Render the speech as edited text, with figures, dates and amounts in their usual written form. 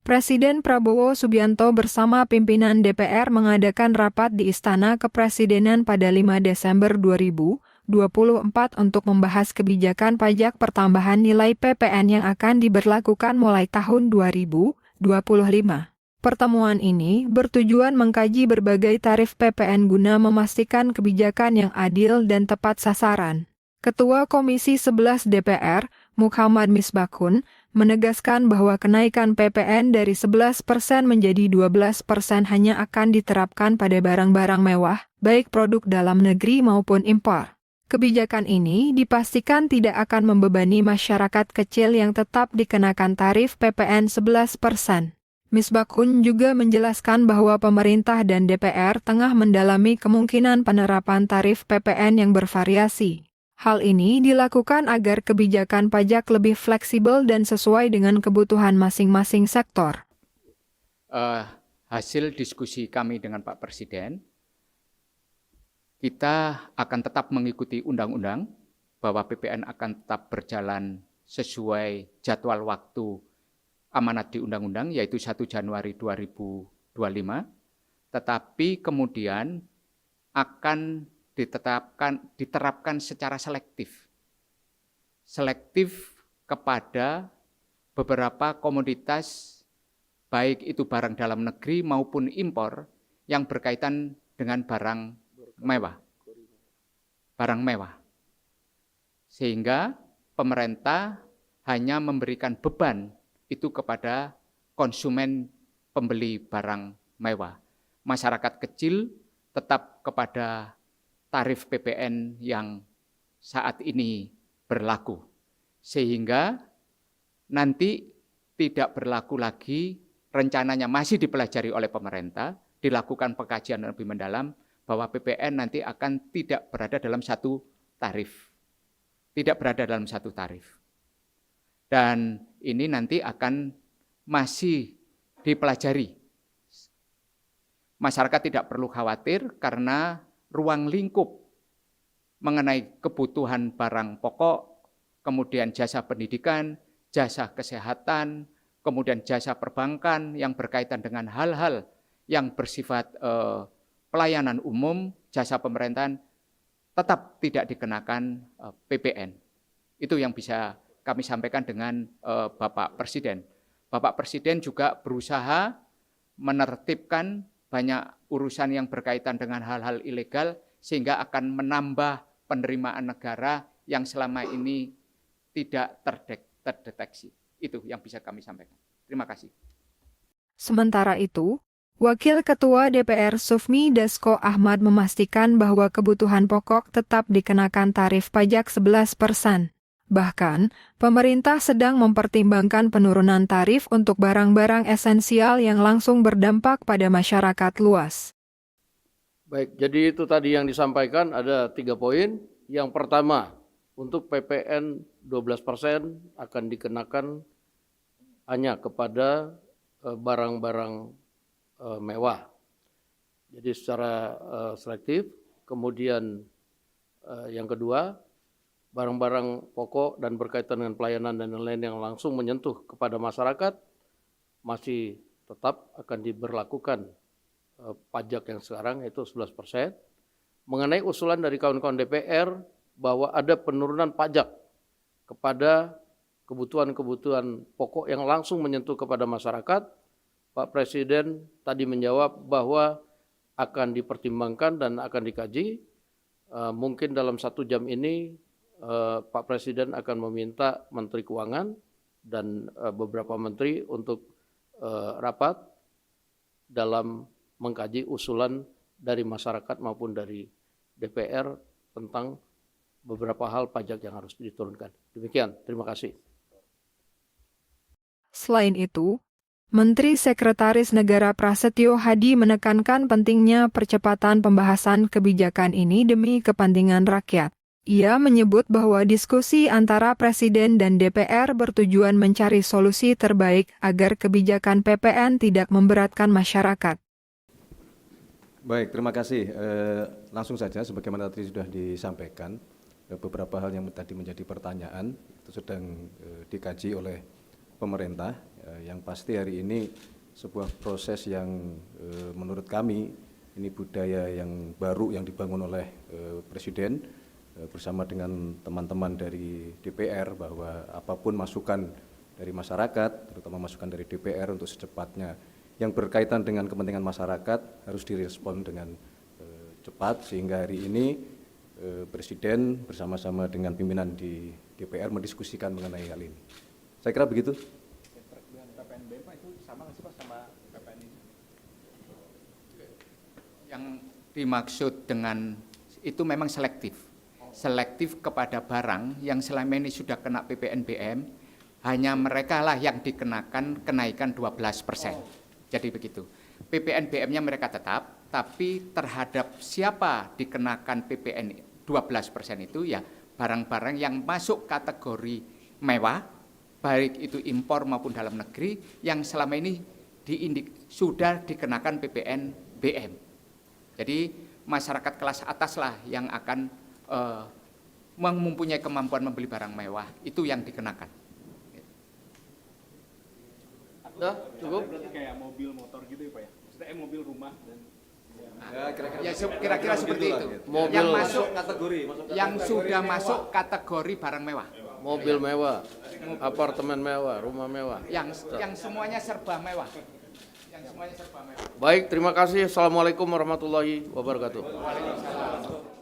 Presiden Prabowo Subianto bersama pimpinan DPR mengadakan rapat di Istana Kepresidenan pada 5 Desember 2024 untuk membahas kebijakan pajak pertambahan nilai PPN yang akan diberlakukan mulai tahun 2025. Pertemuan ini bertujuan mengkaji berbagai tarif PPN guna memastikan kebijakan yang adil dan tepat sasaran. Ketua Komisi 11 DPR, Muhammad Misbakun, menegaskan bahwa kenaikan PPN dari 11% menjadi 12% hanya akan diterapkan pada barang-barang mewah, baik produk dalam negeri maupun impor. Kebijakan ini dipastikan tidak akan membebani masyarakat kecil yang tetap dikenakan tarif PPN 11%. Misbakun juga menjelaskan bahwa pemerintah dan DPR tengah mendalami kemungkinan penerapan tarif PPN yang bervariasi. Hal ini dilakukan agar kebijakan pajak lebih fleksibel dan sesuai dengan kebutuhan masing-masing sektor. Hasil diskusi kami dengan Pak Presiden, kita akan tetap mengikuti undang-undang bahwa PPN akan tetap berjalan sesuai jadwal waktu amanat di undang-undang, yaitu 1 Januari 2025, tetapi kemudian akan diterapkan secara selektif kepada beberapa komoditas, baik itu barang dalam negeri maupun impor yang berkaitan dengan barang mewah. Sehingga pemerintah hanya memberikan beban itu kepada konsumen pembeli barang mewah. Masyarakat kecil tetap kepada tarif PPN yang saat ini berlaku, sehingga nanti tidak berlaku lagi, rencananya masih dipelajari oleh pemerintah, dilakukan pengkajian lebih mendalam bahwa PPN nanti akan tidak berada dalam satu tarif. Dan ini nanti akan masih dipelajari. Masyarakat tidak perlu khawatir karena ruang lingkup mengenai kebutuhan barang pokok, kemudian jasa pendidikan, jasa kesehatan, kemudian jasa perbankan yang berkaitan dengan hal-hal yang bersifat pelayanan umum, jasa pemerintahan, tetap tidak dikenakan PPN. Itu yang bisa kami sampaikan dengan Bapak Presiden. Bapak Presiden juga berusaha menertibkan banyak urusan yang berkaitan dengan hal-hal ilegal, sehingga akan menambah penerimaan negara yang selama ini tidak terdeteksi. Itu yang bisa kami sampaikan. Terima kasih. Sementara itu, Wakil Ketua DPR Sufmi Dasko Ahmad memastikan bahwa kebutuhan pokok tetap dikenakan tarif pajak 11%. Bahkan, pemerintah sedang mempertimbangkan penurunan tarif untuk barang-barang esensial yang langsung berdampak pada masyarakat luas. Baik, jadi itu tadi yang disampaikan ada 3 poin. Yang pertama, untuk PPN 12% akan dikenakan hanya kepada barang-barang mewah. Jadi secara selektif. Kemudian yang kedua, barang-barang pokok dan berkaitan dengan pelayanan dan lain-lain yang langsung menyentuh kepada masyarakat masih tetap akan diberlakukan pajak yang sekarang yaitu 11%. Mengenai usulan dari kawan-kawan DPR bahwa ada penurunan pajak kepada kebutuhan-kebutuhan pokok yang langsung menyentuh kepada masyarakat, Pak Presiden tadi menjawab bahwa akan dipertimbangkan dan akan dikaji. Mungkin dalam 1 jam ini Pak Presiden akan meminta Menteri Keuangan dan beberapa menteri untuk rapat dalam mengkaji usulan dari masyarakat maupun dari DPR tentang beberapa hal pajak yang harus diturunkan. Demikian, terima kasih. Selain itu, Menteri Sekretaris Negara Prasetyo Hadi menekankan pentingnya percepatan pembahasan kebijakan ini demi kepentingan rakyat. Ia menyebut bahwa diskusi antara Presiden dan DPR bertujuan mencari solusi terbaik agar kebijakan PPN tidak memberatkan masyarakat. Baik, terima kasih. Langsung saja, sebagaimana tadi sudah disampaikan, beberapa hal yang tadi menjadi pertanyaan itu sedang dikaji oleh pemerintah. Yang pasti hari ini sebuah proses yang menurut kami ini budaya yang baru yang dibangun oleh Presiden bersama dengan teman-teman dari DPR, bahwa apapun masukan dari masyarakat, terutama masukan dari DPR untuk secepatnya yang berkaitan dengan kepentingan masyarakat harus direspon dengan cepat, sehingga hari ini Presiden bersama-sama dengan pimpinan di DPR mendiskusikan mengenai hal ini. Saya kira begitu. PPNBM itu sama nggak sih Pak sama PPN ini? Yang dimaksud dengan itu memang selektif. Selektif kepada barang yang selama ini sudah kena PPNBM, hanya mereka lah yang dikenakan kenaikan 12%. Jadi begitu. PPNBM-nya mereka tetap, tapi terhadap siapa dikenakan PPN 12% itu ya barang-barang yang masuk kategori mewah, baik itu impor maupun dalam negeri, yang selama ini sudah dikenakan PPNBM. Jadi masyarakat kelas atas lah yang akan mempunyai kemampuan membeli barang mewah, itu yang dikenakan. Sudah cukup? Berarti kayak mobil, motor gitu ya Pak ya? Maksudnya mobil, rumah, dan Kira-kira seperti itu. Mobil Yang masuk kategori, yang sudah masuk kategori barang mewah. Mobil mewah, apartemen mewah, rumah mewah. Yang semuanya serba mewah. Yang semuanya serba mewah. Baik, terima kasih. Assalamualaikum warahmatullahi wabarakatuh. Waalaikumsalam.